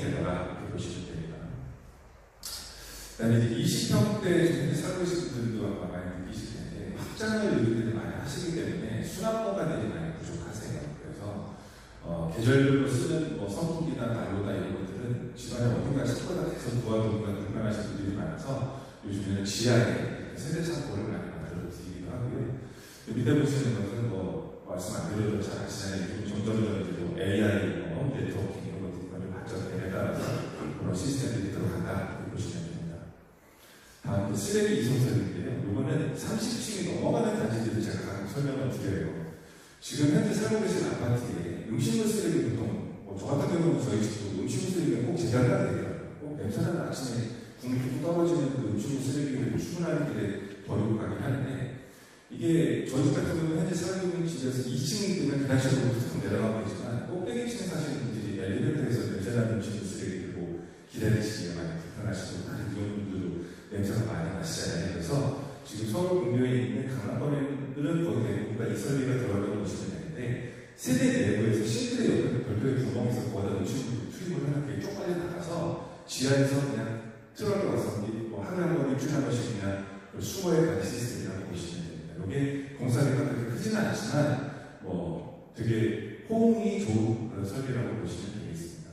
되더라 이렇게 보시면 됩니다. 그다음에 이제 20평대 현재 살고 계신 분들도 아마 많이 느끼실 텐데 확장을 요즘에 많이 하시기 때문에 수납 공간들이 많이 부족하세요. 그래서 계절별로 쓰는 선풍기나 난로나 이런 것들은 집안에 어딘가 식구가 돼서 도와두기가 불편하신 분들이 많아서 요즘에는 지하에 세대 창고를 많이 만들어 드리기도 하고요. 밑에 보시는 것은 말씀 안 드려도 잘 아시잖아요. 요즘 점점 AI, 네트워킹 이런 것들이 발전에 따라서 그런 시스템들이 들어간다 이렇게 보시면 됩니다. 다음 쓰레기 이송설인데요. 이거는 30층이 넘어가는 단지들을 제가 가끔 설명을 드려요. 지금 현재 살고 계신 아파트에 음식물 쓰레기 보통 저 같은 경우는 저희 집도 음식물 쓰레기가 꼭 제자리가 되더라고요. 꼭 냄새나는 아침에 국물 뚝뚝 떨어지는 그 음식물 쓰레기를 출근하는 길에 버리고 가긴 하는데 이게 저희 집 같은 경우는 현재 살고 있는 집에서 2층이 되면 그 단지로 툭 내려가고 있지만 꼭대기층에 사시는 분들이 엘리베이터에서 냄새나는 음식물 쓰레기 들고 기다리시기가 많이 불편하시고 다른 분들도 냄새가 많이 나시잖아요. 그래서 지금 서울 근교에 있는 강남권들은 거의 대부분가 이설비가 들어가고 보시면 되는데 세대 내부에서 싱크대 옆에 별도의 구멍이 있어서 거기다 음식물을 투입을 하는 게 쪽팔려 나가서 지하에서 그냥 트럭이 와서 하루에 한 번, 일주일에 한 번씩 그냥 수거해 가는 시스템이라고 보시면 됩니다. 이게 공사비가 그렇게 크지는 않지만 되게 호응이 좋은 그런 설비라고 보시면 되겠습니다.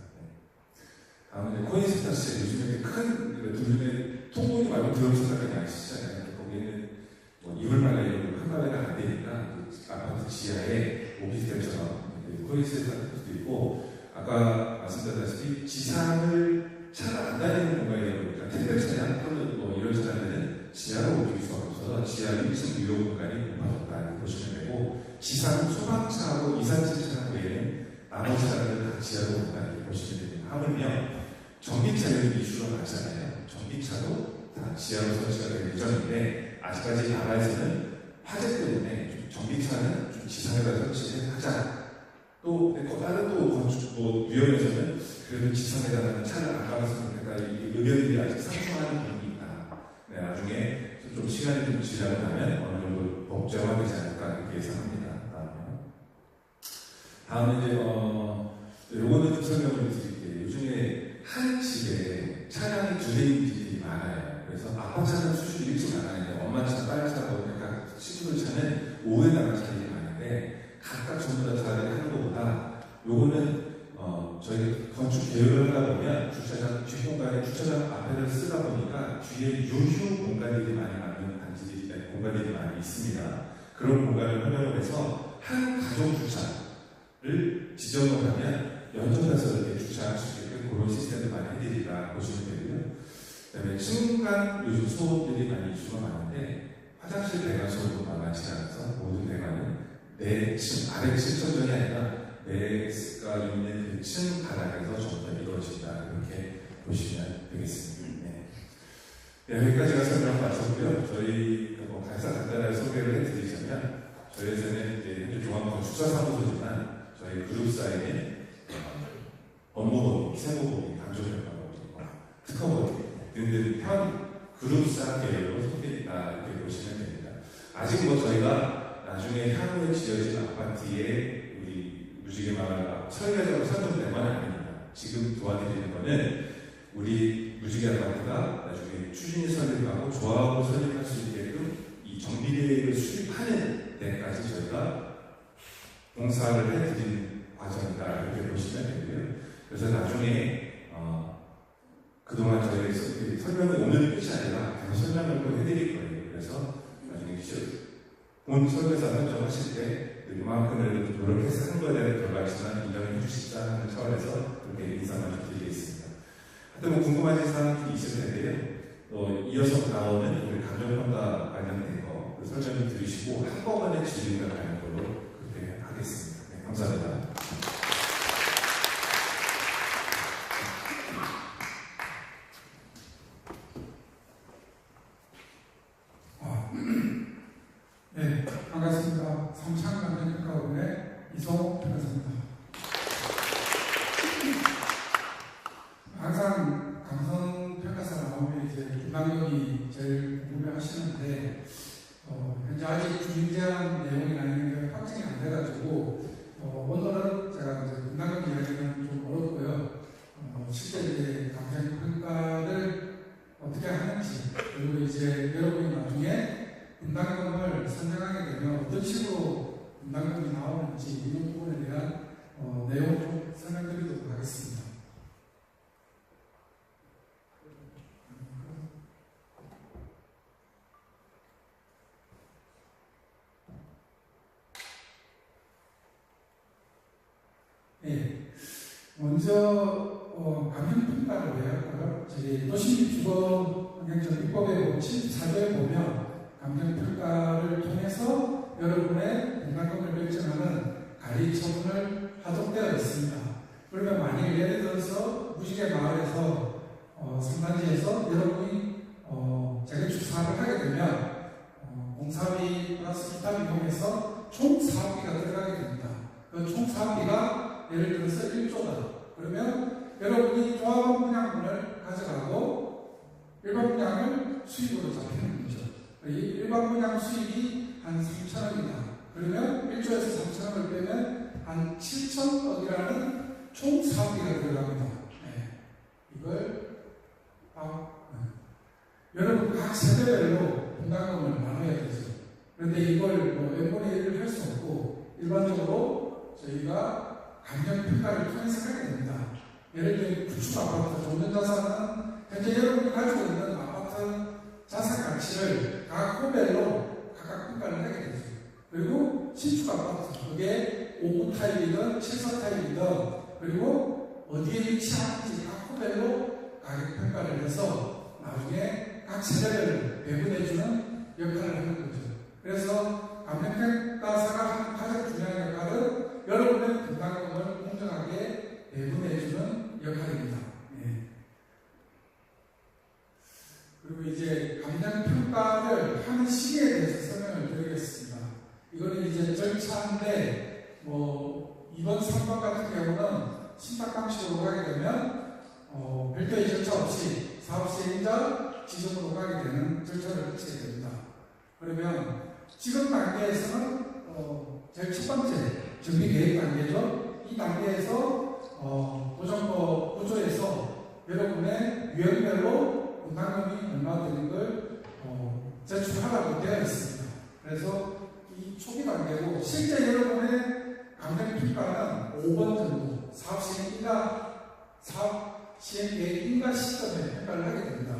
다음은 코인스타스 요즘에 큰 요즘에 통보이 말고 들어오셔서 많이 쓰시잖아요. 거기에는 이불 말레이로 한 가게가 안 되니까 아파트 지하에 오피스텔처럼 코인스타스도 있고 아까 말씀드렸다시피 지상을 차가 안 다니는 공간이다 보니까 택배 차량 또는 이런 차량들은 지하로 옮길 수가 없어서 지하 1층 유료 공간이 높아졌다 보시면 되고 지상 소방차하고 이산실 차량 외에는 나머지 차량들은 다 지하로 온다 보시면 됩니다. 하물며 전기차는 이슈가 많잖아요. 전기차도 다 지하로 설치가 될 예정인데 아직까지 나라에서는 화재 때문에 전기차는 좀 지상에다 설치를 하자. 또 다른 건축 위원회에서는 그래도 지상에다가 차를 안 가면서 그러니까 이 의견들이 아직 상충하는 부분이 있다. 나중에 좀 시간이 좀 지나고 나면 어느 정도 법제화되지 않을까 이렇게 예상합니다. 다음에 요거는 좀 설명을 드릴게요. 요즘에 한 집에 차량이 두 대인 집이 많아요. 그래서 아빠차는 수준이 일찍 나가는데 엄마차, 딸차, 그러니까 친구들 차는 오후에 나가는 차들이 많은데 각각 전부 다 차를 하는 것보다 요거는 저희 건축 계획을 하다 보면 주차장 뒷공간에 주차장 앞에를 쓰다 보니까 뒤에 유휴 공간들이 많이 많은 단지들이 공간들이 많이 있습니다. 그런 공간을 활용을 해서 한 가족 주차를 지정을 하면 연접해서 이렇게 주차할 수 있게끔 그런 시스템을 많이 해드리라 보시면 되고요. 그다음에 층간 요즘 소음들이 많이 이슈가 많은데 화장실 배관 소음도 만만치 않아서 모든 배관은 내층 아래층 천정이 아니라 내가 있는 그 층 바닥에서 전부 다 이루어진다 이렇게 보시면 되겠습니다. 여기까지가 설명 마쳤고요. 저희 간단하게 소개를 해드리자면 저희 회사는 이제 현재 종합건축사사무소지만 저희 그룹사에 업무법인, 세무법인, 강조평가법인, 특허법인 등등 현 그룹사 계열로 소개했다 이렇게 보시면 됩니다. 아직 저희가 나중에 향후에 지어진 아파트에 우리 무지개마을 설계적으로 설정된 건 아닙니다. 지금 도와드리는 거는 우리 무지개 아파트가 나중에 추진이 설립하고 조합으로 설립할 수 있게끔 이 정비계획을 수립하는 데까지 저희가 공사를 해드리는 과정이다 이렇게 보시면 되고요. 그래서 나중에 그동안 저희 설명은 오늘 끝이 아니라 계속 설명을 또 해드릴 거예요. 그래서 나중에 본 설계사 선정하실 때 이만큼을 노력해서 한 거에 대한 결과가 있지만 인정해 주시자는 차원에서 그렇게 인사만 좀 드리겠습니다. 하여튼 궁금하신 사항이 있을 텐데요. 이어서 나오는 우리 감정평가 관련된 거 설명을 들으시고 한꺼번에 질의가 가는 걸로 그렇게 하겠습니다. 네, 감사합니다. 네, 반갑습니다. 성창감정평가원의 이성호 변호사입니다. 항상 감성평가사 나오면 이제 김남경이 제일 궁금해하시는데 현재 아직 주인제한 내용이 아닌 게 확정이 안 돼가지고 오늘은 제가 이제 김남경 이야기는 좀 어렵고요. 실제 이제 감정 평가를 어떻게 하는지, 그리고 이제 여러분이 나중에 분담금을 선정하게 되면 어떤 식으로 분담금이 나오는지 이런 부분에 대한 내용을 좀 설명드리도록 하겠습니다. 네. 먼저 감정평가를 왜 할까요? 저희 도시주거환경정비법의 74조에 보면 감정평가를 통해서 여러분의 분담금을 결정하는 관리처분을 하도록 되어 있습니다. 그러면 만약 예를 들어서 무지개 마을에서 상단지에서 여러분이 재건축 사업을 하게 되면 공사비 플러스 기타 비용에서 총 사업비가 들어가게 됩니다. 그 총 사업비가 예를 들어서 1조다. 그러면 여러분이 조합원 분양분을 가져가고 일반 분양을 수입으로 잡히는 거죠. 이 일반 분양 수입이 한 3천억이다. 그러면 1조에서 3천억을 빼면 한 7천억이라는 총 사업비가 들어갑니다. 네. 이걸 여러분 각 세대별로 분담금을 나눠야 되죠. 그런데 이걸 n분의 1을 할 수 없고 일반적으로 저희가 감정평가를 통해서 하게 됩니다. 예를 들어 구축 아파트 종전자산은 현재 여러분이 가지고 있는 아파트 자산 가치를 각 호별로 각각 평가를 하게 되죠. 그리고 신축 아파트, 그게 5구 타입이든 7사 타입이든 그리고 어디에 위치하는지 각 호별로 가격 평가를 해서 나중에 각 세대별로 배분해주는 역할을 하는 거죠. 그래서 감정평가사가 하는 가장 중요한 역할은 여러분의 분담금을 공정하게 배분해주는 역할입니다. 예. 그리고 이제 감정평가를 하는 시기에 대해서 설명을 드리겠습니다. 이거는 이제 절차인데, 이번 3번 같은 경우는 신탁 방식으로 가게 되면, 별도의 절차 없이 사업 시행자 지정으로 가게 되는 절차를 거치게 됩니다. 그러면 지금 단계에서는, 제일 첫 번째 준비 계획 단계죠. 이 단계에서, 도정법 구조에서 여러분의 유형별로 분담금이 얼마 되는 걸 제출하라고 되어 있습니다. 그래서 이 초기 단계고 실제 여러분의 감정평가는 5번 정도 사업 시행 계획인가 시점에 평가를 하게 됩니다.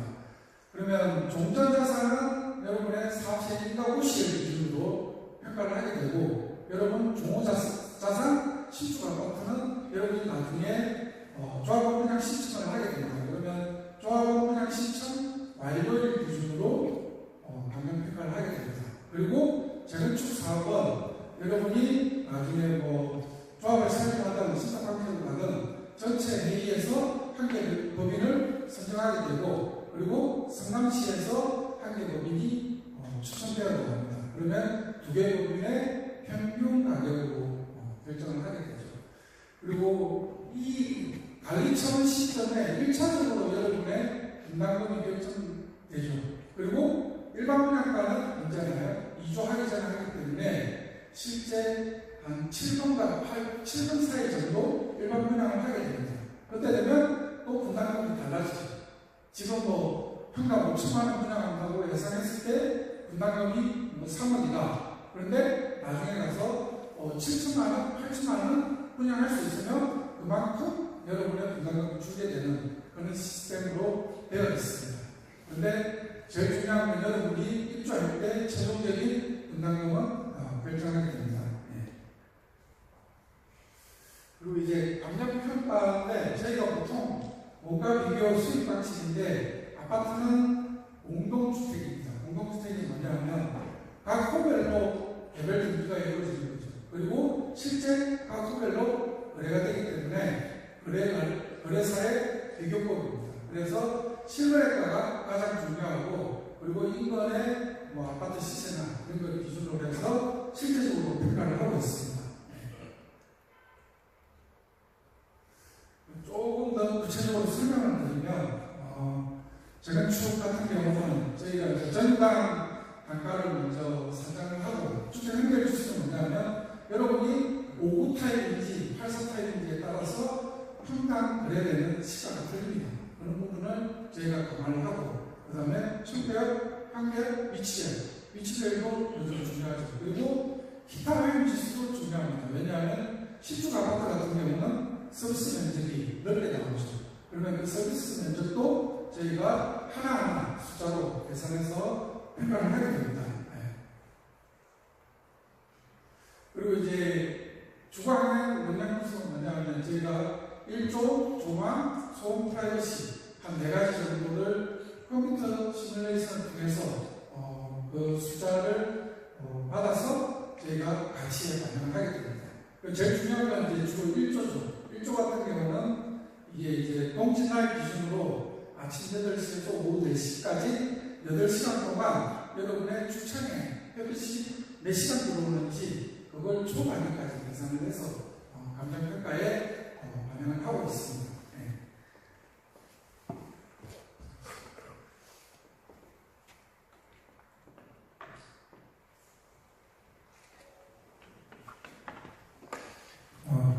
그러면 종전자산은 여러분의 사업 시행인가 후시를 기준으로 평가를 하게 되고 여러분 종호자산 신축 아파트는 여러분이 나중에 조합원 분양 신청을 하게 됩니다. 그러면 조합원 분양 신청 완료일 기준으로 감정평가를 하게 됩니다. 그리고 재건축 사업은 여러분이 나중에 조합을 설립하든 신탁방식을 하든 전체 회의에서 한개 법인을 선정하게 되고 그리고 성남시에서 한개 법인이 추천되어 나갑니다. 그러면 두 개 법인의 평균 가격으로 결정을 하게 되죠. 그리고 이 관리처분 시점에 1차적으로 여러분의 분담금이 결정되죠. 그리고 일반 분양가는 언제나요? 2조 하기 전에 하기 때문에 실제 한 7분 사이 정도 일반 분양을 하게 됩니다. 그때 되면 또 분담금이 달라지죠. 지금 평당 5천만원 분양한다고 예상했을 때 분담금이 3억이다. 그런데 나중에 가서 7천만원, 8천만원 분양할 수 있으면 그만큼 여러분의 분담금을 주게 되는 그런 시스템으로 되어 있습니다. 그런데 제일 중요한 건 여러분이 입주할 때 최종적인 분담금은 결정하게 됩니다. 예. 그리고 이제 감정평가인데 저희가 보통 원가 비교 수익 방식인데 아파트는 공동주택입니다. 공동주택이 뭐냐면 각 호별로 개별 등기가 이루어지는 거죠. 그리고 실제 각 호별로 거래가 되기 때문에 거래사의 비교법입니다. 그래서 실거래가가 가장 중요하고 그리고 인건의 아파트 시세나 이런 걸 기준으로 해서 실제적으로 평가를 하고 있습니다. 조금 더 구체적으로 설명을 드리면 재건축 같은 경우는 저희가 전당 단가를 먼저 산정을 하고 주택 연결 주시는 뭐냐면 여러분이 5구 타입인지 8사 타입인지에 따라서 평당 거래되는 시가가 틀립니다. 그런 부분을 저희가 감안을 하고, 그 다음에 청별, 판결, 위치별도 요즘 중요하죠. 그리고 기타 허용 지수도 중요합니다. 왜냐하면 신축 아파트 같은 경우는 서비스 면적이 넓게 나오죠. 그러면 그 서비스 면적도 저희가 하나하나 숫자로 계산해서 평가를 하게 됩니다. 네. 그리고 이제 주관의 영향분석은 뭐냐면 저희가 1조, 조망, 소음, 프라이버시 한 4가지 정도를 컴퓨터 시뮬레이션을 통해서 그 숫자를 받아서 저희가 가치에 반영을 하게 됩니다. 제일 중요한 건 이제 주로 1조죠. 1조 같은 경우는 이게 이제 동짓날 기준으로 아침 8시에서 오후 4시까지 8시간 동안 여러분의 주차장에 햇빛이 몇 시간 들어오는지 그걸 초반위까지 계산을 해서 감정평가에 반영을 하고 있습니다. 네.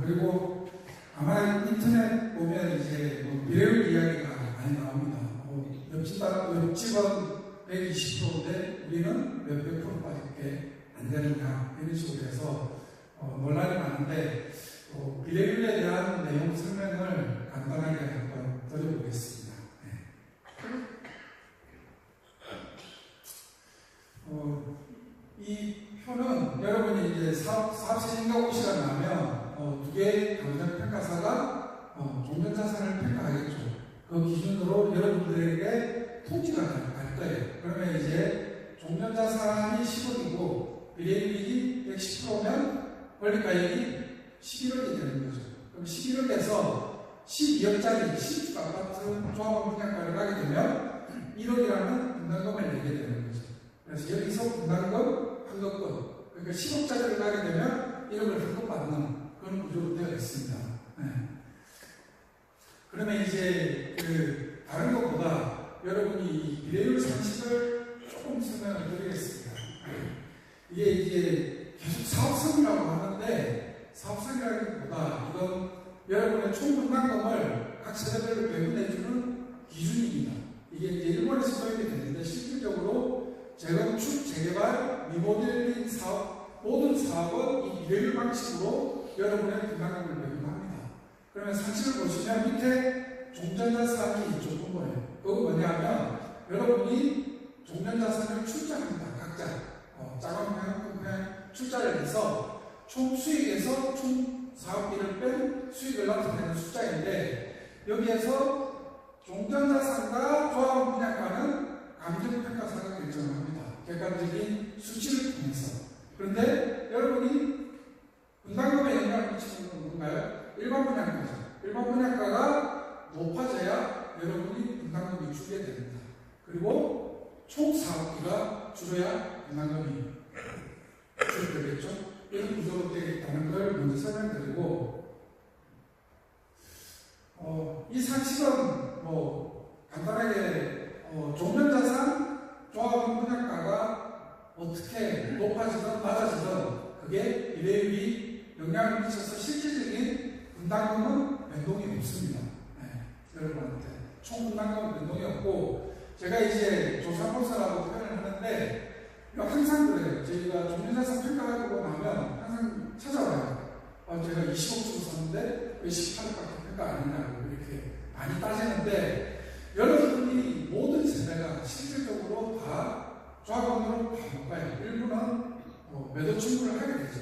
그리고 아마 인터넷 보면 이제 비례율 이야기가 많이 나옵니다. 옆집은 120%인데 우리는 몇백 프로밖에 안 되느냐 이런 식으로 해서 논란이 많은데 비례율에 대한 내용 설명을 간단하게 한번 드려보겠습니다. 네. 이 표는 여러분이 이제 사업시행과 고시가 나면 두 개의 감정평가사가 종전자산을 평가하겠죠. 그 기준으로 여러분들에게 통지가 갈 거예요. 그러면 이제 종전자산이 10억이고 비례율이 110%면 권리가액이 11억이 되는 거죠. 그럼 11억에서 12억짜리 신축 아파트 조합원 분양가를 하게 되면 1억이라는 분담금을 내게 되는 거죠. 그래서 여기서 분담금, 환급금, 그러니까 10억짜리를 가게 되면 1억을 환급받는 그런 구조로 되어 있습니다. 네. 그러면 이제 다른 것보다 여러분이 비례율 상식을 조금 설명을 드리겠습니다. 이게 이제 계속 사업성이라고 하는데 사업성이라기보다 이건 여러분의 총 분담금을 각 세대별로 배분해주는 기준입니다. 이게 이제 일본에서 도입이 됐는데 실질적으로 재건축, 재개발, 리모델링 사업 모든 사업은 이 비례율 방식으로 여러분의 분담금을 배분합니다. 그러면 상식을 보시면 밑에 종전자산이 있죠. 보여요. 그거 뭐냐면 여러분이 종전자산을 출자합니다. 각자 자금평, 금평 출자를 해서 총 수익에서 총 사업비를 뺀 수익을 나타내는 숫자인데 여기에서 종전자산과 조합원 분양가는 감정평가사가 결정을 합니다. 객관적인 수치를 통해서. 그런데 여러분이 분담금에 영향을 미치는 건 뭔가요? 일반 분양가죠. 일반 분양가가 높아져야 여러분이 분담금이 줄게 됩니다. 그리고 총 사업비가 줄어야 분담금이 줄어들겠죠. 이런 구조로 되어 있다는 걸 먼저 설명드리고, 이 상식은 간단하게 종전자산, 조합원 분양가가 어떻게 높아지든 낮아지든 그게 비례율이 영향을 미쳐서 실질적인 분담금은 변동이 없습니다. 네, 여러분한테 총 분담금은 변동이 없고, 제가 이제 조사모사라고 표현을 하는데 항상 그래요. 저희가 종전자산 평가하고 나면 항상 찾아와요. 제가 20억 주고 샀는데 왜 18억밖에 평가 안 했냐고 이렇게 많이 따지는데, 여러분이 모든 세대가 실질적으로 다 조합원으로 다 못 가요. 일부는 매도 청구를 하게 되죠.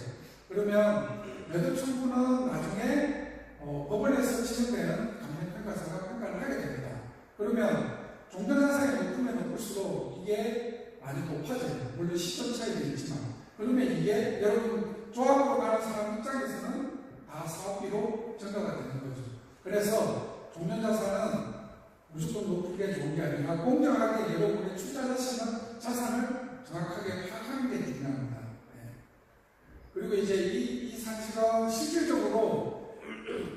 그러면 매도 청구는 나중에 법원에서 진행되는 감정평가사가 평가를 하게 됩니다. 그러면 종전자산이 높으면 높을수록 이게 많이 높아져요. 물론 시점 차이도 있지만. 그러면 이게 여러분 조합으로 가는 사람 입장에서는 다 사업비로 증가가 되는 거죠. 그래서 종전자산은 무조건 높게 좋은 게 아니라 공정하게 여러분의 투자자산을 정확하게 파악하는 게 중요합니다. 네. 그리고 이제 이 상식은 실질적으로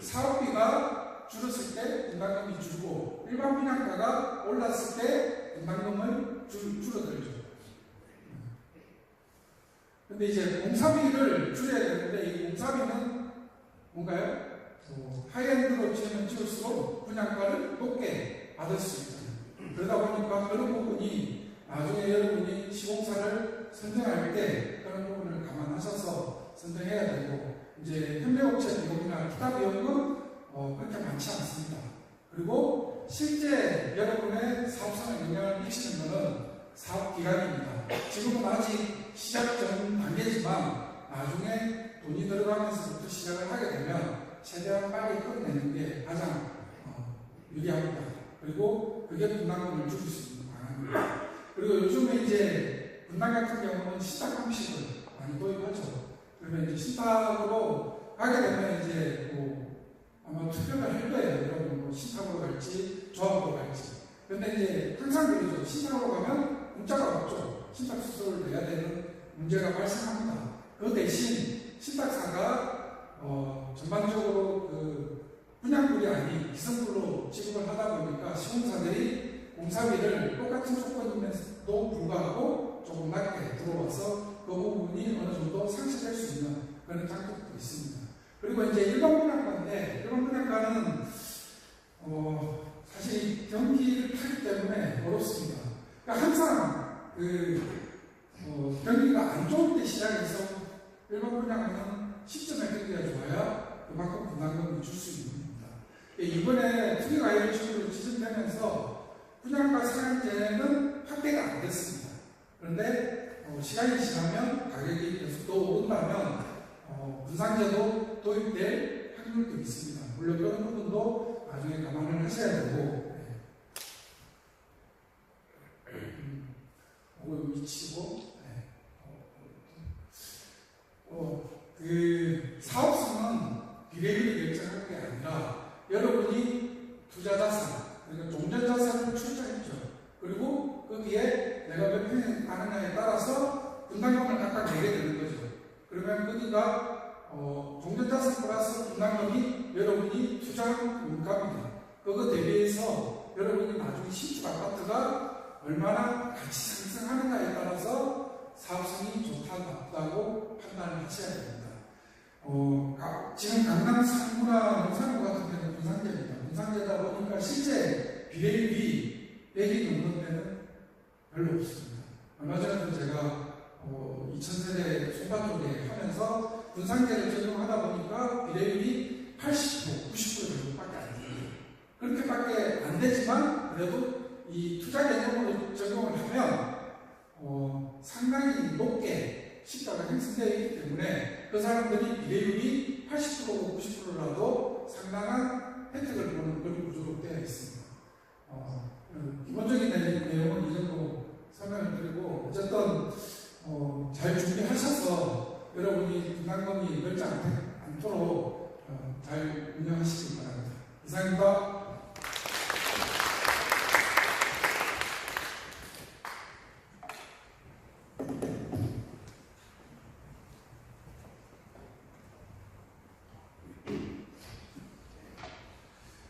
사업비가 줄었을 때 분담금이 줄고 일반 분양가가 올랐을 때 분담금을 줄어들죠. 근데 이제 공사비를 줄여야 되는데 이 공사비는 뭔가요? 하이엔드로 지으면 지을수록 분양가를 높게 받을 수 있다. 그러다 보니까 그런 부분이 나중에 여러분이 시공사를 선정할 때 그런 부분을 감안하셔서 선정해야 되고, 이제 협력업체 비용이나 기타 비용은 그렇게 많지 않습니다. 그리고 실제 여러분의 사업성에 영향을 미치는 것은 사업 기간입니다. 지금은 아직 시작 전 단계지만 나중에 돈이 들어가면서부터 시작을 하게 되면 최대한 빨리 끝내는 게 가장 유리합니다. 그리고 그게 분담금을 줄일 수 있는 방안입니다. 그리고 요즘에 이제 분담 같은 경우는 신탁 방식을 많이 도입하죠. 그러면 이제 신탁으로 하게 되면 이제 아마 투표를 할 거예요. 여러분 신탁으로 갈지 조합으로 갈지. 그런데 이제 항상 그러죠. 신탁으로 가면 문자가 없죠. 신탁 수수료를 내야 되는 문제가 발생합니다. 그 대신 신탁사가 전반적으로 그 분양물이 아닌 기성물로 지급을 하다 보니까 시공사들이 공사비를 똑같은 조건임에도 불구하고 조금 낮게 들어와서 그 부분이 어느 정도 상쇄될 수 있는 그런 장점도 있습니다. 그리고 이제 일반 분양가인데, 일반 분양가는 사실 경기를 타기 때문에 어렵습니다. 그러니까 항상 경기가 안 좋을 때 시작해서 일반 분양은 시점에 경기가 좋아야 그만큼 분담금을 줄 수 있는 겁니다. 이번에 투기 가이드식으로 지정되면서 분양가 상한제는 확대가 안 됐습니다. 그런데 시간이 지나면 가격이 계속 더 오른다면 분상제도 도입될 확률도 있습니다. 물론 그런 부분도 나중에 감안을 하셔야 되고, 위치고, 그 사업성은 비례율이 결정하는 게 아니라 여러분이 투자자산, 그러니까 종전자산을 출자했죠. 그리고 거기에 내가 몇 평 하느냐에 따라서 분담금을 각각 내게 되는 거죠. 그러면 거기가 종전자산 플러스 분담금이 여러분이 투자한 물가입니다. 그거 대비해서 여러분이 나중에 신축 아파트가 얼마나 가치 상승하는가에 따라서 사업성이 좋다, 나쁘다고 판단을 하셔야 됩니다. 지금 강남 상구나 용산구 같은 데는 분상제입니다. 분상제다 보니까 실제 비례율이 100이 넘는 데는 별로 없습니다. 얼마 전에도 제가 2000세대 송파 쪽에 하면서 분상제를 적용하다 보니까 비례율이 80%, 90% 정도밖에 안 됩니다. 그렇게밖에 안 되지만 그래도 이 투자 개념으로 적용을 하면 상당히 높게 시가가 형성되어 있기 때문에 그 사람들이 비례율이 80%, 90%라도 상당한 혜택을 보는 그런 구조로 되어 있습니다. 기본적인 내용은 이 정도 설명을 드리고, 어쨌든 잘 준비하셔서 여러분이 분담금이 늘지 않도록 잘 운영하시기 바랍니다. 이상입니다.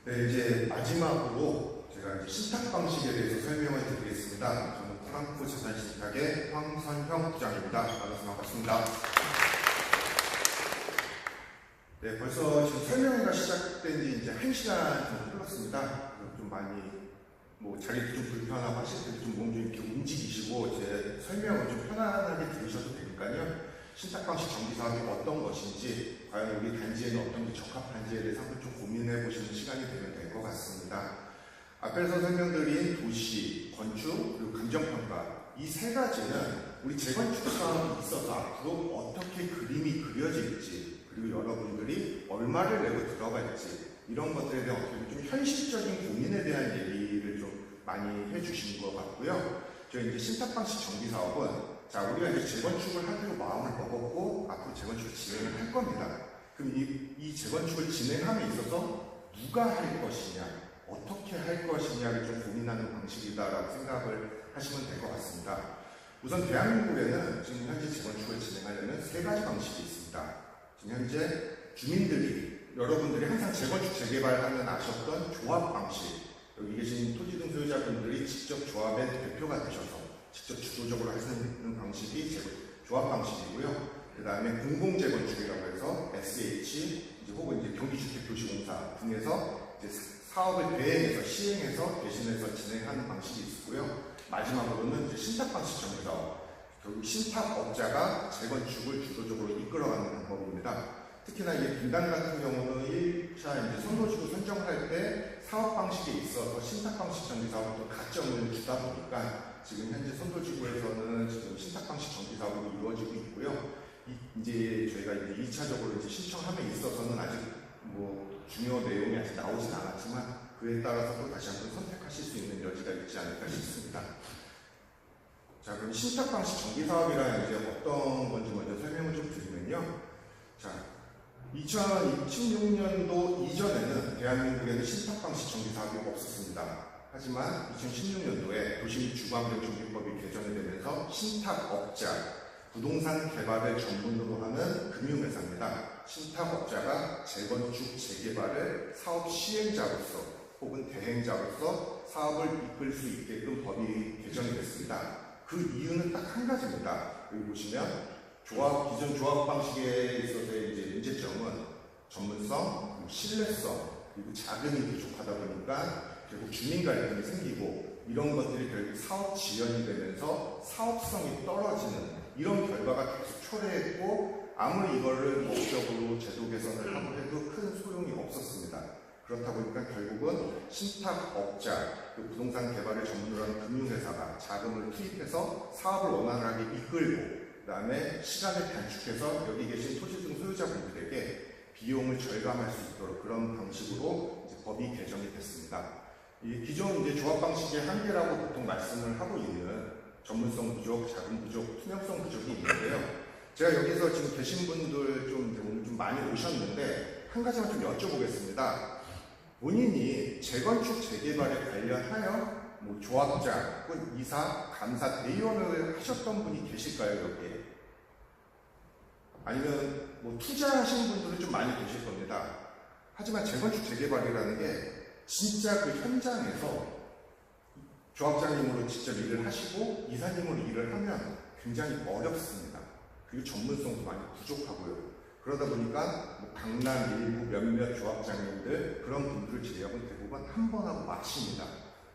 네, 이제 마지막으로 제가 이제 신탁 방식에 대해서 설명을 드리겠습니다. 저는 프랑크 재산신탁의 황선형 부장입니다. 만나서 반갑습니다. 네, 벌써 지금 설명회가 시작된 지 이제 1시간 좀 흘렀습니다. 좀 많이 자리도 좀 불편하고 하실 때 좀 몸 좀 이렇게 움직이시고 제 설명을 좀 편안하게 들으셔도 되니까요. 신탁 방식 정비 사업이 어떤 것인지, 과연 우리 단지에는 어떤 게 적합한지에 대해서 한번 좀 고민해 보시는 시간이 되면 될 것 같습니다. 앞에서 설명드린 도시, 건축, 그리고 감정평가, 이 세 가지는 우리 재건축 사업이 있어서 앞으로 어떻게 그림이 그려질지, 그리고 여러분들이 얼마를 내고 들어갈지, 이런 것들에 대한 어떻게 좀 현실적인 고민에 대한 얘기를 좀 많이 해주신 것 같고요. 저희 이제 신탁 방식 정비 사업은 우리가 이제 재건축을 하기로 마음을 먹었고 앞으로 재건축을 진행을 할 겁니다. 그럼 이 재건축을 진행함에 있어서 누가 할 것이냐, 어떻게 할 것이냐를 좀 고민하는 방식이다라고 생각을 하시면 될 것 같습니다. 우선 대한민국에는 지금 현재 재건축을 진행하려면 세 가지 방식이 있습니다. 지금 현재 주민들이, 여러분들이 항상 재건축 재개발하면 아셨던 조합 방식, 여기 계신 토지 등 소유자분들이 직접 조합의 대표가 되셔서 직접 주도적으로 하시는 방식이 조합 방식이고요. 그 다음에 공공재건축이라고 해서 SH, 이제 혹은 이제 경기주택도시공사 등에서 이제 사업을 대행해서 시행해서 대신해서 진행하는 방식이 있고요. 마지막으로는 이제 신탁 방식 정비사업. 결국 신탁업자가 재건축을 주도적으로 이끌어가는 방법입니다. 특히나 이게 분당 같은 경우는 1차 이제 선도지구 선정할 때 사업 방식에 있어서 신탁 방식 정비 사업도 가점을 주다 보니까 지금 현재 선도지구에서는 지금 신탁 방식 정비 사업이 이루어지고 있고요. 이제 저희가 이제 2차적으로 이제 신청함에 있어서는 아직 뭐 중요 내용이 아직 나오진 않았지만 그에 따라서 또 다시 한번 선택하실 수 있는 여지가 있지 않을까 싶습니다. 자, 그럼 신탁 방식 정비 사업이란 이제 어떤 건지 먼저 설명을 좀 드리면요. 자, 2016년도 이전에는 대한민국에는 신탁 방식 정비 사업이 없었습니다. 하지만 2016년도에 도시주거환경정비법이 개정이 되면서 신탁업자, 부동산 개발을 전문으로 하는 금융회사입니다. 신탁업자가 재건축, 재개발을 사업 시행자로서 혹은 대행자로서 사업을 이끌 수 있게끔 법이 개정이 됐습니다. 그 이유는 딱 한 가지입니다. 여기 보시면 기존 조합 방식에 있어서의 이제 문제점은 전문성, 신뢰성, 그리고 자금이 부족하다 보니까 결국 주민 갈등이 생기고 이런 것들이 결국 사업 지연이 되면서 사업성이 떨어지는 이런 결과가 계속 초래했고 아무리 이거를 목적으로 제도 개선을 하고 해도 큰 소용이 없었습니다. 그렇다 보니까 결국은 신탁업자, 부동산 개발을 전문으로 하는 금융회사가 자금을 투입해서 사업을 원활하게 이끌고 그 다음에 시간을 단축해서 여기 계신 토지등 소유자분들에게 비용을 절감할 수 있도록 그런 방식으로 이제 법이 개정이 됐습니다. 이 기존 이제 조합 방식의 한계라고 보통 말씀을 하고 있는 전문성 부족, 자금 부족, 투명성 부족이 있는데요. 제가 여기서 지금 계신 분들 좀 오늘 좀 많이 오셨는데 한 가지만 좀 여쭤보겠습니다. 본인이 재건축 재개발에 관련하여 뭐 조합자, 혹은 이사, 감사, 대의원을 하셨던 분이 계실까요, 여기에? 아니면 뭐 투자하신 분들은 좀 많이 계실 겁니다. 하지만 재건축 재개발이라는 게 진짜 그 현장에서 조합장님으로 직접 일을 하시고 이사님으로 일을 하면 굉장히 어렵습니다. 그리고 전문성도 많이 부족하고요. 그러다 보니까 뭐 강남 일부 몇몇 조합장님들 그런 분들을 제외하고는 대부분 한 번 하고 마칩니다.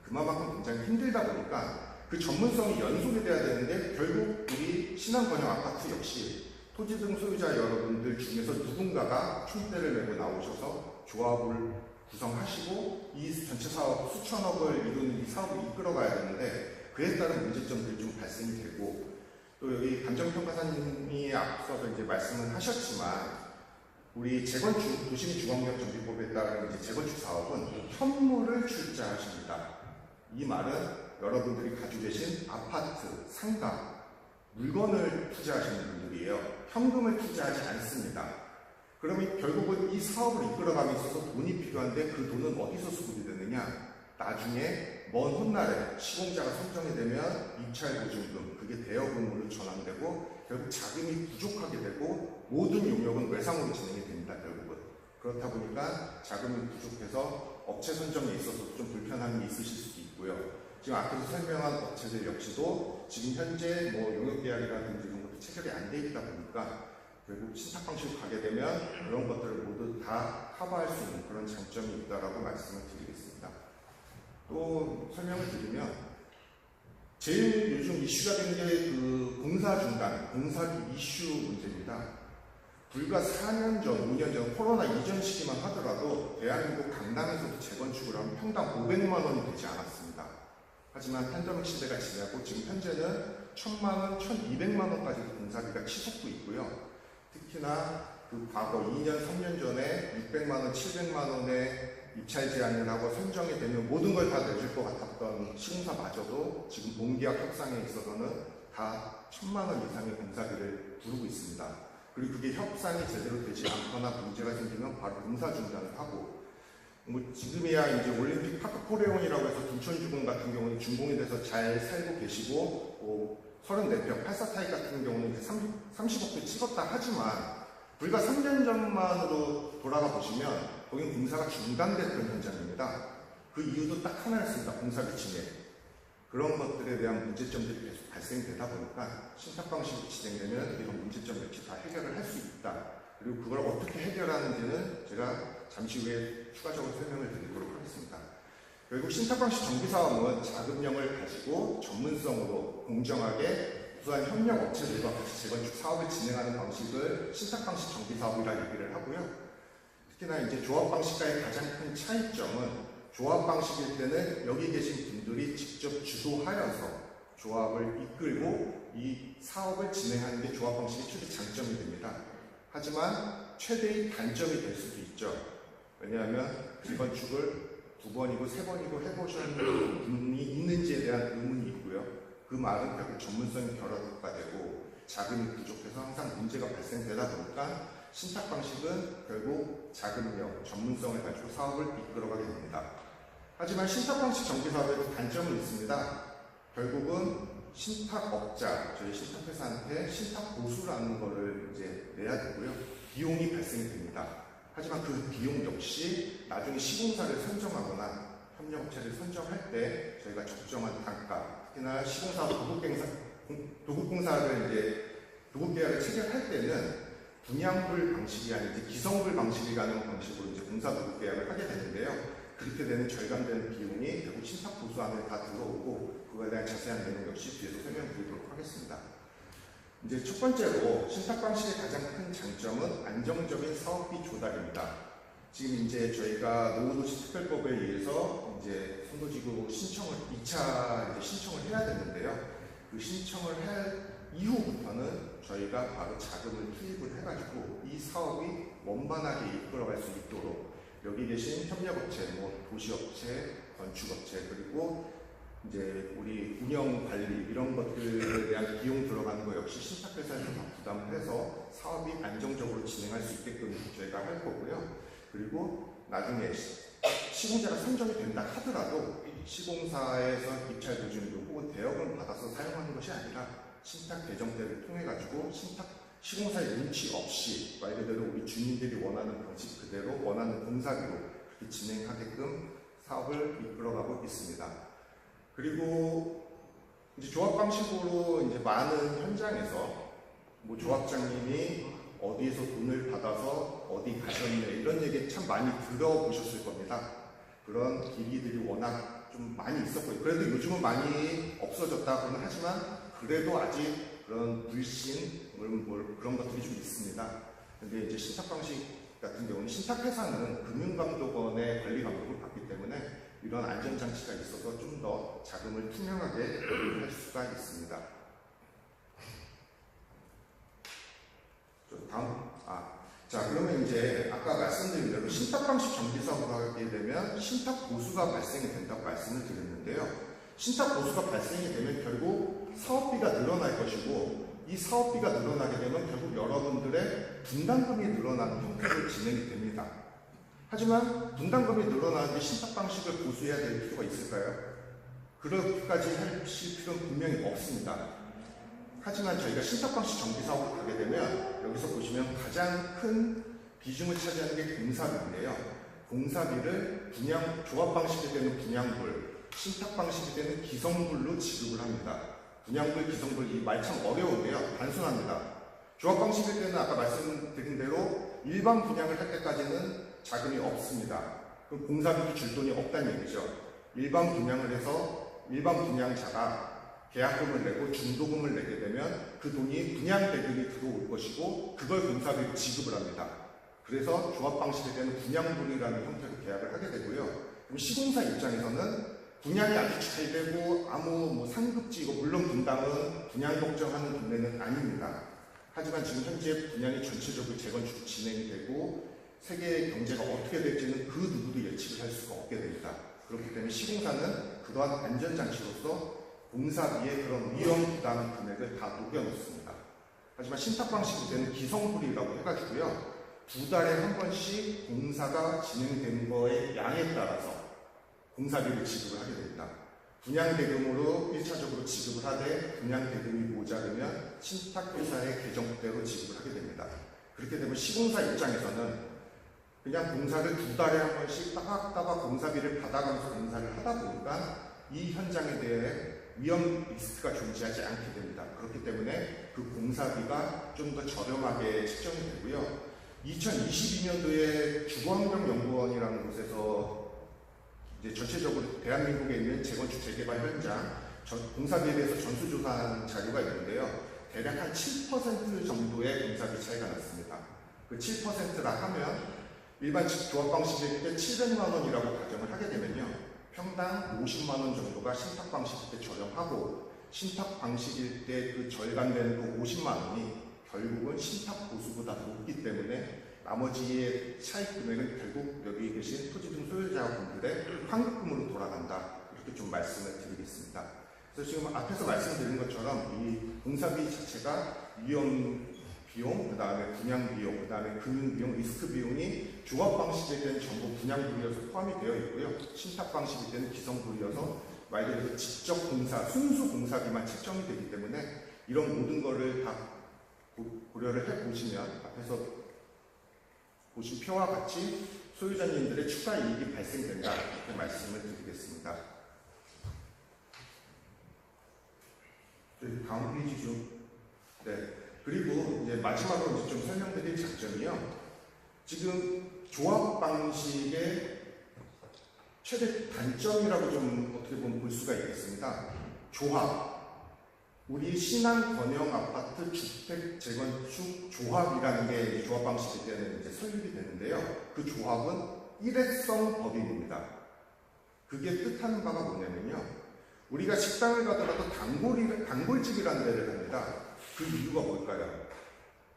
그만큼 굉장히 힘들다 보니까 그 전문성이 연속이 돼야 되는데 결국 우리 신한번영 아파트 역시 토지 등 소유자 여러분들 중에서 누군가가 총대를 메고 나오셔서 조합을 구성하시고 이 전체 사업 수천억을 이루는 이 사업을 이끌어가야 되는데 그에 따른 문제점들이 좀 발생이 되고 또 여기 감정평가사님이 앞서서 이제 말씀을 하셨지만 우리 재건축 도시주거환경정비법에 따른 이제 재건축 사업은 현물을 출자하십니다. 이 말은 여러분들이 가지고 계신 아파트, 상가, 물건을 투자하시는 분들이에요. 현금을 투자하지 않습니다. 그러면 결국은 이 사업을 이끌어가면서 있어서 돈이 필요한데 그 돈은 어디서 수급이 되느냐? 나중에 먼 훗날에 시공자가 선정이 되면 입찰 보증금, 그게 대여금으로 전환되고 결국 자금이 부족하게 되고 모든 용역은 외상으로 진행이 됩니다. 결국은. 그렇다 보니까 자금이 부족해서 업체 선정에 있어서 좀 불편함이 있으실 수도 있고요. 지금 앞에서 설명한 업체들 역시도 지금 현재 뭐 용역계약이라든지 이런 것도 체결이 안 돼 있다 보니까 결국 신탁 방식으로 가게 되면 그런 것들을 모두 다 커버할 수 있는 그런 장점이 있다라고 말씀을 드리겠습니다. 또 설명을 드리면 제일 요즘 이슈가 된 게 그 공사 중단, 공사비 이슈 문제입니다. 불과 4년 전, 5년 전 코로나 이전 시기만 하더라도 대한민국 강남에서도 재건축을 하면 평당 500만 원이 되지 않았습니다. 하지만 팬데믹 시대가 지나고 지금 현재는 1000만 원, 1200만 원까지 공사비가 치솟고 있고요. 특히나 그 과거 2년, 3년 전에 600만 원, 700만 원의 입찰 제한을 하고 선정이 되면 모든 걸 다 내줄 것 같았던 시공사마저도 지금 본계약 협상에 있어서는 다 1000만 원 이상의 공사비를 부르고 있습니다. 그리고 그게 협상이 제대로 되지 않거나 문제가 생기면 바로 공사 중단을 하고 뭐 지금이야 이제 올림픽 파크 포레온이라고 해서 둔촌주공 같은 경우는 준공이 돼서 잘 살고 계시고 34평 84타입 같은 경우는 이제 30억대 찍었다 하지만 불과 3년 전만으로 돌아가 보시면 거긴 공사가 중단됐던 현장입니다. 그 이유도 딱 하나였습니다. 공사비 진행. 그런 것들에 대한 문제점들이 계속 발생되다 보니까 신탁 방식으로 진행되면 이런 문제점 역시 다 해결을 할 수 있다. 그리고 그걸 어떻게 해결하는지는 제가 잠시 후에 추가적으로 설명을 드리도록 하겠습니다. 결국 신탁방식 정비사업은 자금력을 가지고 전문성으로 공정하게 우수한 협력업체들과 같이 재건축 사업을 진행하는 방식을 신탁방식 정비사업이라 얘기를 하고요. 특히나 이제 조합방식과의 가장 큰 차이점은 조합방식일 때는 여기 계신 분들이 직접 주도하여서 조합을 이끌고 이 사업을 진행하는 게 조합방식의 최대 장점이 됩니다. 하지만 최대의 단점이 될 수도 있죠. 왜냐하면 재건축을 2번이고 3번이고 해보신 분이 있는지에 대한 의문이 있고요. 그 말은 결국 전문성이 결여가 되고 자금이 부족해서 항상 문제가 발생되다 보니까 신탁 방식은 결국 자금력, 전문성을 가지고 사업을 이끌어가게 됩니다. 하지만 신탁 방식 정비 사업에도 단점은 있습니다. 결국은 신탁업자, 저희 신탁회사한테 신탁 보수라는 거를 이제 내야 되고요. 비용이 발생이 됩니다. 하지만 그 비용 역시 나중에 시공사를 선정하거나 협력업체를 선정할 때 저희가 적정한 단가, 특히나 시공사 도급공사를 이제 도급계약을 체결할 때는 분양불 방식이 아닌 이제 기성불 방식이라는 방식으로 이제 공사 도급계약을 하게 되는데요. 그렇게 되는 절감되는 비용이 결국 신탁 보수 안에 다 들어오고 그거에 대한 자세한 내용 역시 뒤에서 설명드리도록 하겠습니다. 이제 첫 번째로 신탁 방식의 가장 큰 장점은 안정적인 사업비 조달입니다. 지금 이제 저희가 노후도시특별법에 의해서 이제 선도지구 신청을 2차 이제 신청을 해야 되는데요. 그 신청을 할 이후부터는 저희가 바로 자금을 투입을 해가지고 이 사업이 원만하게 이끌어갈 수 있도록 여기 계신 협력업체, 뭐 도시업체, 건축업체 그리고 이제 우리 운영 관리 이런 것들에 대한 비용 들어가는 거 역시 신탁회사에서 다 부담을 해서 사업이 안정적으로 진행할 수 있게끔 저희가 할 거고요. 그리고 나중에 시공자가 선정이 된다 하더라도 시공사에서 입찰 보증금 혹은 대여금을 받아서 사용하는 것이 아니라 신탁 개정대를 통해 가지고 신탁 시공사의 눈치 없이 말 그대로 우리 주민들이 원하는 방식 그대로 원하는 공사비로 그렇게 진행하게끔 사업을 이끌어가고 있습니다. 그리고 이제 조합 방식으로 이제 많은 현장에서 뭐 조합장님이 어디에서 돈을 받아서 어디 가셨네 이런 얘기 참 많이 들어보셨을 겁니다. 그런 기기들이 워낙 좀 많이 있었고요. 그래도 요즘은 많이 없어졌다고는 하지만 그래도 아직 그런 불신 그런 것들이 좀 있습니다. 근데 이제 신탁 방식 같은 경우는 신탁회사는 금융감독원의 관리 감독을 받기 때문에 이런 안전장치가 있어서 좀 더 자금을 투명하게 할 수가 있습니다. 자, 그러면 이제 아까 말씀드린 대로 신탁 방식 정비 사업을 하게 되면 신탁 보수가 발생이 된다고 말씀을 드렸는데요. 신탁 보수가 발생이 되면 결국 사업비가 늘어날 것이고 이 사업비가 늘어나게 되면 결국 여러분들의 분담금이 늘어나는 형태로 진행이 됩니다. 하지만 분담금이 늘어나는데 신탁 방식을 보수해야 될 필요가 있을까요? 그렇게까지 하실 필요는 분명히 없습니다. 하지만 저희가 신탁 방식 정비 사업을 가게 되면 여기서 보시면 가장 큰 비중을 차지하는 게 공사비인데요. 공사비를 조합 방식이 되는 분양불, 신탁 방식이 되는 기성불로 지급을 합니다. 분양불, 기성불 이 말 참 어려운데요. 단순합니다. 조합 방식일 때는 아까 말씀드린 대로 일반 분양을 할 때까지는 자금이 없습니다. 그럼 공사비도 줄 돈이 없다는 얘기죠. 일반 분양을 해서 일반 분양자가 계약금을 내고 중도금을 내게 되면 그 돈이 분양 대금이 들어올 것이고 그걸 공사비로 지급을 합니다. 그래서 조합 방식일 때는 분양불이라는 형태로 계약을 하게 되고요. 그럼 시공사 입장에서는 분양이 아주 잘 되고 아무 뭐 상급지고 물론 분당은 분양 걱정하는 동네는 아닙니다. 하지만 지금 현재 분양이 전체적으로 재건축 진행이 되고 세계 경제가 어떻게 될지는 그 누구도 예측을 할 수가 없게 됩니다. 그렇기 때문에 시공사는 그러한 안전장치로서 공사비의 그런 위험 부담 금액을 다 녹여놓습니다. 하지만 신탁 방식일 때는 기성불이라고 해가지고요. 2달에 한 번씩 공사가 진행되는 거에 양에 따라서 공사비를 지급을 하게 됩니다. 분양대금으로 1차적으로 지급을 하되 분양대금이 모자르면 신탁회사의 계정대로 지급을 하게 됩니다. 그렇게 되면 시공사 입장에서는 그냥 공사를 2달에 한 번씩 따박따박 공사비를 받아가면서 공사를 하다 보니까 이 현장에 대해 위험 리스크가 존재하지 않게 됩니다. 그렇기 때문에 그 공사비가 좀 더 저렴하게 책정이 되고요. 2022년도에 주거환경연구원이라는 곳에서 이제 전체적으로 대한민국에 있는 재건축 재개발 현장 공사비에 대해서 전수조사한 자료가 있는데요. 대략 한 7% 정도의 공사비 차이가 났습니다. 그 7%라 하면 일반 조합 방식일 때 700만 원이라고 가정을 하게 되면요. 평당 50만 원 정도가 신탁 방식일 때 저렴하고 신탁 방식일 때 그 절감되는 그 50만 원이 결국은 신탁 보수보다 높기 때문에 나머지의 차익 금액은 결국 여기 계신 토지등 소유자분들의 환급금으로 돌아간다. 이렇게 좀 말씀을 드리겠습니다. 그래서 지금 앞에서 말씀드린 것처럼 이 공사비 자체가 위험 비용, 그 다음에 분양 비용, 그 다음에 금융 비용, 리스크 비용이 조합 방식일 때는 전부 분양비여서 포함이 되어 있고요. 신탁 방식일 때는 기성비여서 말 그대로 직접 공사, 순수 공사비만 책정이 되기 때문에 이런 모든 거를 다 고려를 해보시면 앞에서 보신 표와 같이 소유자님들의 추가 이익이 발생된다. 이렇게 말씀을 드리겠습니다. 다음 페이지 좀. 네. 그리고 이제 마지막으로 이제 좀 설명드릴 장점이요. 지금 조합 방식의 최대 단점이라고 좀 어떻게 보면 볼 수가 있겠습니다. 조합. 우리 신안 건영 아파트 주택 재건축 조합이라는 게 조합 방식일 때는 이제 설립이 되는데요. 그 조합은 일회성 법인입니다. 그게 뜻하는 바가 뭐냐면요. 우리가 식당을 가더라도 단골집이라는 데를 갑니다. 그 이유가 뭘까요?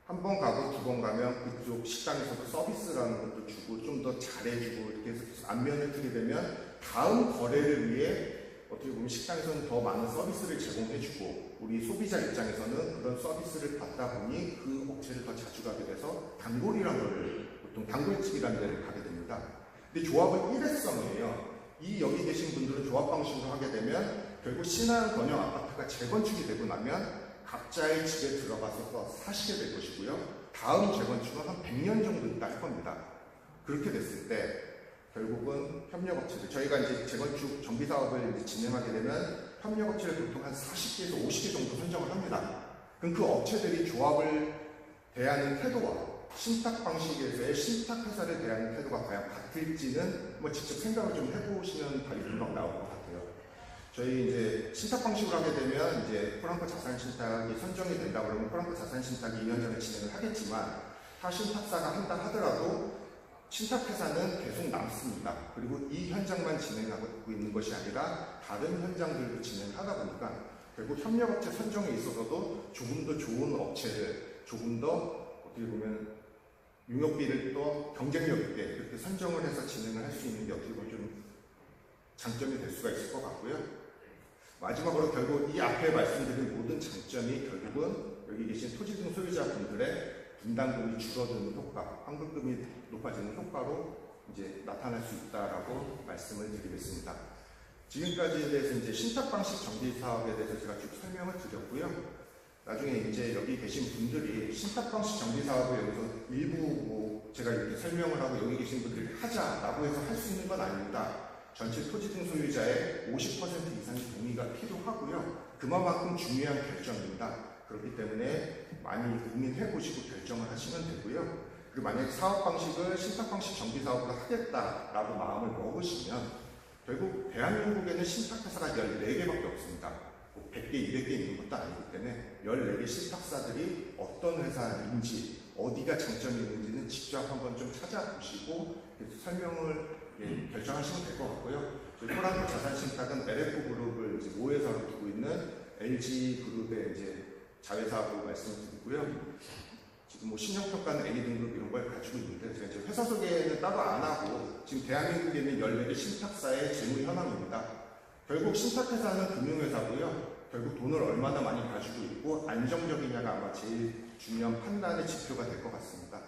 한 번 가고 두 번 가면 그쪽 식당에서도 서비스라는 것도 주고 좀 더 잘해주고 이렇게 해서 계속 안면을 트게 되면 다음 거래를 위해 어떻게 보면 식당에서는 더 많은 서비스를 제공해주고 우리 소비자 입장에서는 그런 서비스를 받다 보니 그 업체를 더 자주 가게 돼서 단골이라는 걸 보통 단골집이라는 데를 가게 됩니다. 근데 조합은 일회성이에요. 이 여기 계신 분들은 조합 방식으로 하게 되면 결국 신안 건영 아파트가 재건축이 되고 나면 각자의 집에 들어가서 사시게 될 것이고요. 다음 재건축은 한 100년 정도 있다 할 겁니다. 그렇게 됐을 때 결국은 협력업체들, 저희가 이제 재건축 정비 사업을 이제 진행하게 되면 협력업체를 보통 한 40개에서 50개 정도 선정을 합니다. 그럼 그 업체들이 조합을 대하는 태도와 신탁 방식에서의 신탁 회사를 대하는 태도가 과연 같을지는 뭐 직접 생각을 좀 해보시면 답이 금방 나올 것 같아요. 저희 이제 신탁 방식으로 하게 되면 이제 포랑코 자산 신탁이 선정이 된다 그러면 포랑코 자산 신탁이 2년 전에 진행을 하겠지만 타 신탁사가 한다 하더라도 신탁회사는 계속 남습니다. 그리고 이 현장만 진행하고 있는 것이 아니라 다른 현장들도 진행을 하다 보니까 결국 협력업체 선정에 있어서도 조금 더 좋은 업체를 조금 더 어떻게 보면 용역비를 또 경쟁력 있게 그렇게 선정을 해서 진행을 할 수 있는 게 어떻게 보면 좀 장점이 될 수가 있을 것 같고요. 마지막으로 결국 이 앞에 말씀드린 모든 장점이 결국은 여기 계신 토지등 소유자분들의 분담금이 줄어드는 효과, 환급금이 높아지는 효과로 이제 나타날 수 있다라고 말씀을 드리겠습니다. 지금까지에 대해서 이제 신탁 방식 정비 사업에 대해서 제가 쭉 설명을 드렸고요. 나중에 이제 여기 계신 분들이 신탁 방식 정비 사업을 여기서 일부 뭐 제가 이렇게 설명을 하고 여기 계신 분들이 하자라고 해서 할 수 있는 건 아닙니다. 전체 토지등 소유자의 50% 이상의 동의가 필요하고요. 그만큼 중요한 결정입니다. 그렇기 때문에 많이 고민해보시고 결정을 하시면 되고요. 그리고 만약에 사업 방식을 신탁 방식 정비 사업으로 하겠다라고 마음을 먹으시면 결국 대한민국에는 신탁회사가 14개밖에 없습니다. 100개, 200개 있는 것도 아니기 때문에 14개 신탁사들이 어떤 회사인지 어디가 장점이 있는지는 직접 한번 좀 찾아보시고 설명을 결정하시면 될 것 같고요. 저희 포랑코 자산신탁은 LF 그룹을 이제 모회사로 두고 있는 LG 그룹의 이제 자회사로 말씀드리고요. 지금 뭐 신용평가는 A 등급 이런 걸 가지고 있는데 제가 이제 회사 소개는 따로 안 하고 지금 대한민국에 있는 14개 신탁사의 재무 현황입니다. 결국 신탁회사는 금융회사고요. 결국 돈을 얼마나 많이 가지고 있고 안정적이냐가 아마 제일 중요한 판단의 지표가 될 것 같습니다.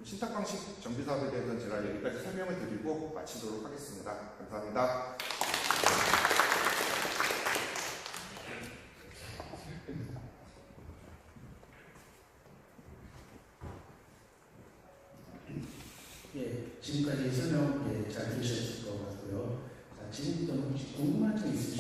신탁 방식 정비 사업에 대해서는 제가 여기까지 설명을 드리고 마치도록 하겠습니다. 감사합니다. 예, 지금까지 설명 잘 들으셨을 것 같고요. 자, 지금부터 혹시 궁금한 점 있으시죠?